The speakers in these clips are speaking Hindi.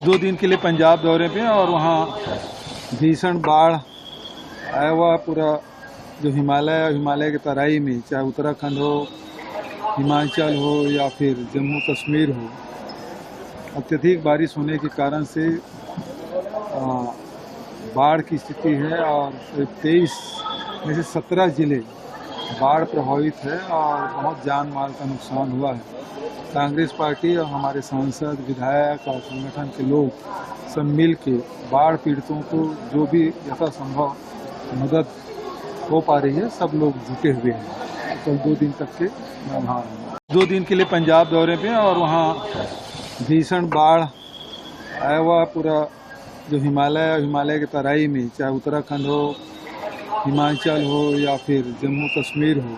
2 दिन के लिए पंजाब दौरे पे हैं और वहाँ भीषण बाढ़ आया हुआ पूरा जो हिमालय के तराई में, चाहे उत्तराखंड हो, हिमाचल हो या फिर जम्मू कश्मीर हो, अत्यधिक बारिश होने के कारण से बाढ़ की स्थिति है और 23 में से 17 जिले बाढ़ प्रभावित है और बहुत जान माल का नुकसान हुआ है। कांग्रेस पार्टी और हमारे सांसद, विधायक और संगठन के लोग सब मिल के बाढ़ पीड़ितों को जो भी यथासंभव मदद हो पा रही है, सब लोग जुटे हुए हैं। कल 2 दिन तक के वहाँ 2 दिन के लिए पंजाब दौरे पे हैं और वहाँ भीषण बाढ़ आया हुआ पूरा जो हिमालय के तराई में, चाहे उत्तराखंड हो, हिमाचल हो या फिर जम्मू कश्मीर हो,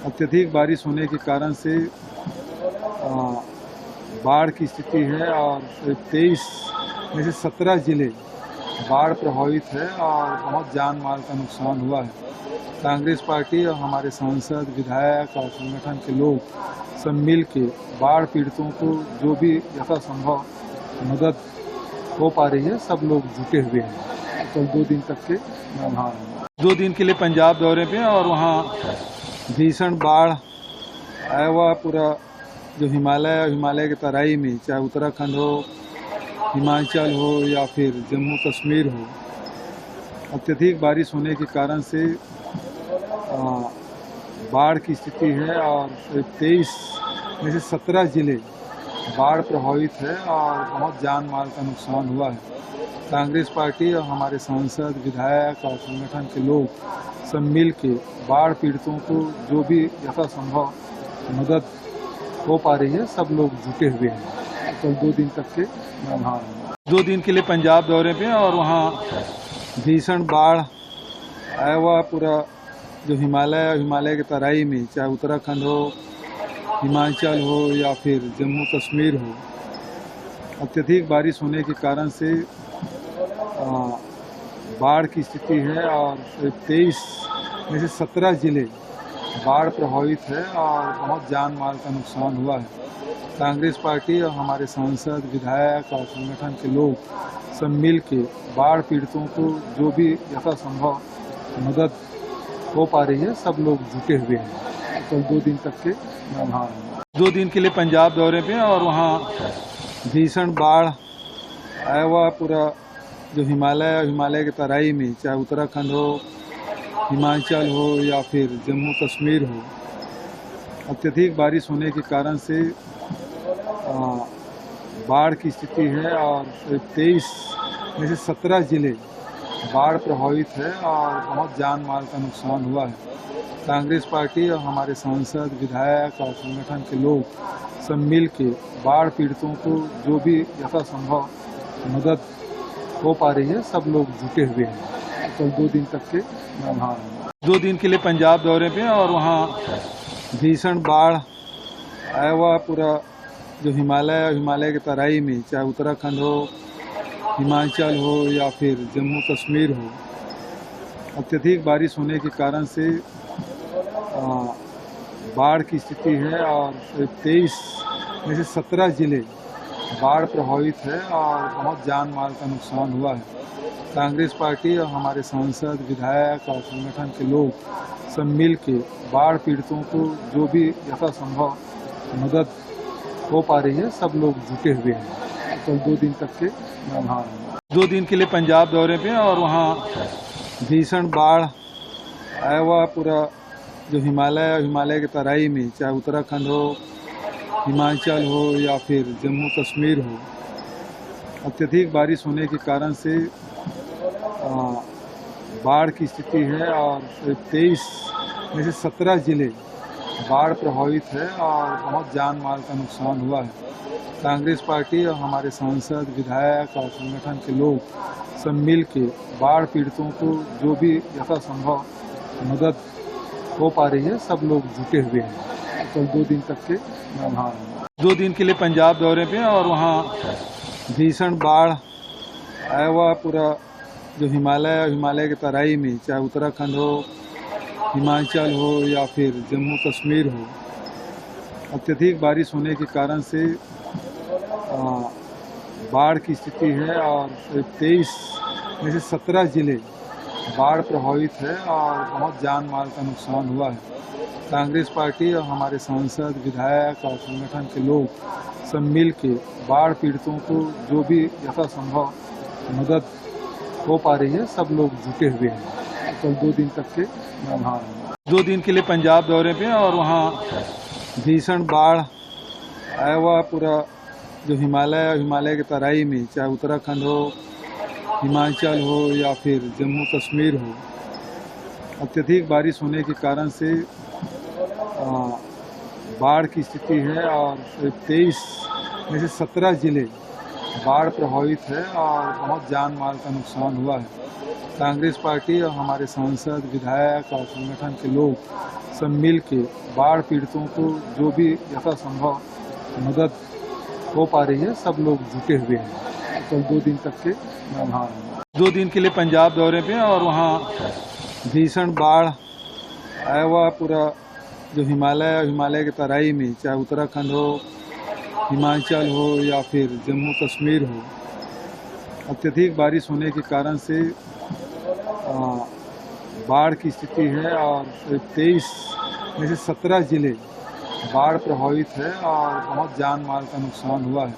अत्यधिक बारिश होने के कारण से बाढ़ की स्थिति है और 23 में से 17 जिले बाढ़ प्रभावित है और बहुत जान माल का नुकसान हुआ है। कांग्रेस पार्टी और हमारे सांसद, विधायक और संगठन के लोग सब मिल के बाढ़ पीड़ितों को जो भी यथासंभव मदद हो पा रही है, सब लोग जुटे हुए हैं। कल 2 दिन तक के वहाँ 2 दिन के लिए पंजाब दौरे पे हैं और वहाँ भीषण बाढ़ आया हुआ पूरा जो हिमालय के तराई में, चाहे उत्तराखंड हो, हिमाचल हो या फिर जम्मू कश्मीर हो, अत्यधिक बारिश होने के कारण से बाढ़ की स्थिति है और 23 में से 17 जिले बाढ़ प्रभावित है और बहुत जान माल का नुकसान हुआ है। कांग्रेस पार्टी और हमारे सांसद, विधायक और संगठन के लोग सब मिल के बाढ़ पीड़ितों को जो भी यथासंभव मदद हो पा रही है, सब लोग जुटे हुए हैं। कल 2 दिन तक के वहाँ 2 दिन के लिए पंजाब दौरे पे हैं और वहाँ भीषण बाढ़ आया हुआ पूरा जो हिमालय के तराई में, चाहे उत्तराखंड हो, हिमाचल हो या फिर जम्मू कश्मीर हो, अत्यधिक बारिश होने के कारण से बाढ़ की स्थिति है और 23 में से 17 जिले बाढ़ प्रभावित है और बहुत जान माल का नुकसान हुआ है। कांग्रेस पार्टी और हमारे सांसद, विधायक और संगठन के लोग सब मिल के बाढ़ पीड़ितों को जो भी यथासंभव मदद हो पा रही है, सब लोग जुटे हुए हैं। कल 2 दिन तक के वहाँ 2 दिन के लिए पंजाब दौरे पे हैं और वहाँ भीषण बाढ़ आया हुआ पूरा जो हिमालय के तराई में, चाहे उत्तराखंड हो, हिमाचल हो या फिर जम्मू कश्मीर हो, अत्यधिक बारिश होने के कारण से बाढ़ की स्थिति है और 23 में से 17 जिले बाढ़ प्रभावित है और बहुत जान माल का नुकसान हुआ है। कांग्रेस पार्टी और हमारे सांसद, विधायक और संगठन के लोग सब मिल के बाढ़ पीड़ितों को जो भी यथासंभव मदद हो पा रही है, सब लोग जुटे हुए हैं। कल 2 दिन तक के वहाँ 2 दिन के लिए पंजाब दौरे पे हैं और वहाँ भीषण बाढ़ आया हुआ पूरा जो हिमालय के तराई में, चाहे उत्तराखंड हो, हिमाचल हो या फिर जम्मू कश्मीर हो, अत्यधिक बारिश होने के कारण से बाढ़ की स्थिति है और 23 में से 17 जिले बाढ़ प्रभावित है और बहुत जान माल का नुकसान हुआ है। कांग्रेस पार्टी और हमारे सांसद, विधायक और संगठन के लोग सब मिल के बाढ़ पीड़ितों को जो भी यथासंभव मदद हो पा रही है, सब लोग जुटे हुए हैं। कल 2 दिन तक के वहाँ 2 दिन के लिए पंजाब दौरे पे हैं और वहाँ भीषण बाढ़ आया हुआ पूरा जो हिमालय के तराई में, चाहे उत्तराखंड हो, हिमाचल हो या फिर जम्मू कश्मीर हो, अत्यधिक बारिश होने के कारण से बाढ़ की स्थिति है और 23 में से 17 जिले बाढ़ प्रभावित है और बहुत जान माल का नुकसान हुआ है। कांग्रेस पार्टी और हमारे सांसद, विधायक और संगठन के लोग सब मिल के बाढ़ पीड़ितों को जो भी यथासंभव मदद हो पा रही है, सब लोग जुटे हुए हैं। कल 2 दिन तक के वहाँ 2 दिन के लिए पंजाब दौरे पे हैं और वहाँ भीषण बाढ़ आया हुआ पूरा जो हिमालय के तराई में, चाहे उत्तराखंड हो, हिमाचल हो या फिर जम्मू कश्मीर हो, अत्यधिक बारिश होने के कारण से बाढ़ की स्थिति है और 23 में से 17 जिले बाढ़ प्रभावित है और बहुत जान माल का नुकसान हुआ है। कांग्रेस पार्टी और हमारे सांसद, विधायक और संगठन के लोग सब मिल के बाढ़ पीड़ितों को जो भी यथासंभव मदद हो पा रही है, सब लोग जुटे हुए हैं। कल 2 दिन तक के मैं वहाँ 2 दिन के लिए पंजाब दौरे पे और वहाँ भीषण बाढ़ आया हुआ पूरा जो हिमालय के तराई में, चाहे उत्तराखंड हो, हिमाचल हो या फिर जम्मू कश्मीर हो, अत्यधिक बारिश होने के कारण से बाढ़ की स्थिति है और 23 में से 17 जिले बाढ़ प्रभावित है और बहुत जान माल का नुकसान हुआ है। कांग्रेस पार्टी और हमारे सांसद, विधायक और संगठन के लोग सब मिल के बाढ़ पीड़ितों को जो भी यथासंभव मदद हो पा रही है, सब लोग जुटे हुए हैं। कल 2 दिन तक के मैं वहाँ 2 दिन के लिए पंजाब दौरे पे और वहाँ भीषण बाढ़ आया हुआ पूरा जो हिमालय के तराई में, चाहे उत्तराखंड हो, हिमाचल हो या फिर जम्मू कश्मीर हो, अत्यधिक बारिश होने के कारण से बाढ़ की स्थिति है और 23 में से 17 जिले बाढ़ प्रभावित है और बहुत जान माल का नुकसान हुआ है।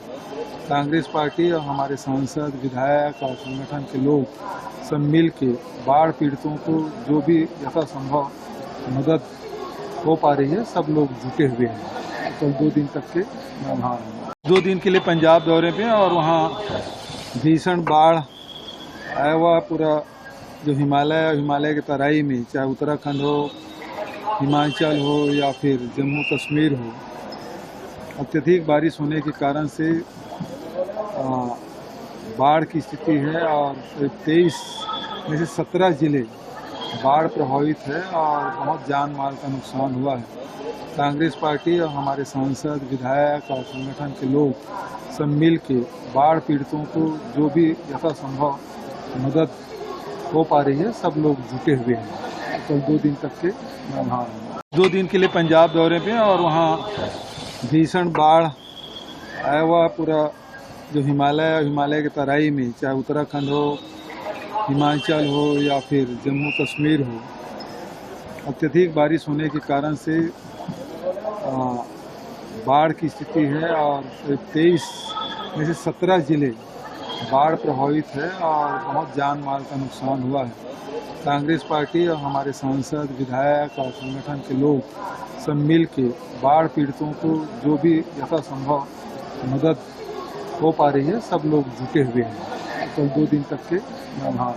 कांग्रेस पार्टी और हमारे सांसद, विधायक और संगठन के लोग सब मिल के बाढ़ पीड़ितों को जो भी यथासंभव मदद हो पा रही है, सब लोग जुटे हुए हैं। कल 2 दिन तक के मैं वहाँ 2 दिन के लिए पंजाब दौरे पे और वहाँ भीषण बाढ़ आया हुआ पूरा जो हिमालय के तराई में, चाहे उत्तराखंड हो, हिमाचल हो या फिर जम्मू कश्मीर हो, अत्यधिक बारिश होने के कारण से बाढ़ की स्थिति है और 23 में से 17 जिले बाढ़ प्रभावित है और बहुत जान माल का नुकसान हुआ है। कांग्रेस पार्टी और हमारे सांसद, विधायक और संगठन के लोग सब मिल के बाढ़ पीड़ितों को जो भी यथासंभव मदद हो पा रही है, सब लोग जुटे हुए हैं। कल 2 दिन तक के मैं वहाँ 2 दिन के लिए पंजाब दौरे पे और वहाँ भीषण बाढ़ आया हुआ पूरा जो हिमालय के तराई में, चाहे उत्तराखंड हो, हिमाचल हो या फिर जम्मू कश्मीर हो, अत्यधिक बारिश होने के कारण से बाढ़ की स्थिति है और 23 में से 17 जिले बाढ़ प्रभावित है और बहुत जान माल का नुकसान हुआ है। कांग्रेस पार्टी और हमारे सांसद, विधायक और संगठन के लोग सब मिल के बाढ़ पीड़ितों को जो भी यथासंभव मदद हो पा रही है, सब लोग जुटे हुए हैं। कल 2 दिन तक के मैं वहाँ